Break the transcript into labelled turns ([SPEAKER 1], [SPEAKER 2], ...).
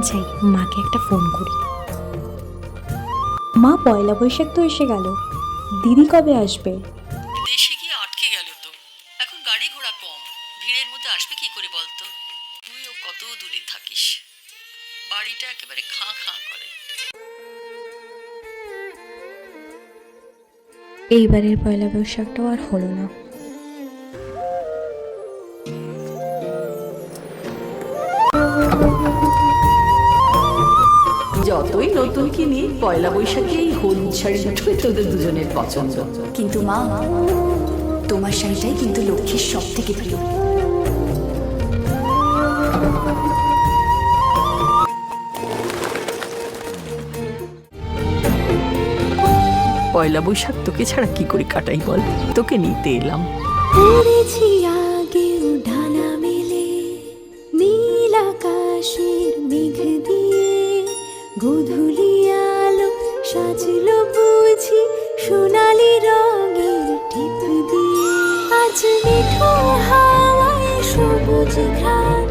[SPEAKER 1] যাই, মাকে একটা ফোন করি। মা, পয়লা বৈশাখ তো এসে গেল, দিদি কবে আসবে?
[SPEAKER 2] দেশে গিয়ে আটকে গেল তো। এখন গাড়ি ঘোড়া কম, ভিড়ের মধ্যে আসবে কি করে বলতো? তুইও কত দূরে থাকিস, বাড়িটা একেবারে খাঁ খাঁ করে।
[SPEAKER 1] এইবারের পয়লা বৈশাখটাও আর হলো না।
[SPEAKER 2] যতই নতুন কিনি, পয়লা বৈশাখে এই হলুদ শাড়ি দুটোই তোদের দুজনের পছন্দ।
[SPEAKER 3] কিন্তু মা, তোমার শাড়িটাই কিন্তু লক্ষ্মীর সব থেকে প্রিয়।
[SPEAKER 2] পয়লা বৈশাখ তোকে ছাড়া কি করে কাটাই বল? তোকে নিতে এলাম।
[SPEAKER 4] উড়েছি আগেও ডানা মেলে নীল আকাশের মেঘ দিয়ে, গোধূলি আলো সাজলো বুঝি সোনালি রঙের টিপ দিয়ে। আজ মিঠো হাওয়ায় সবুজ ঘ্রাণ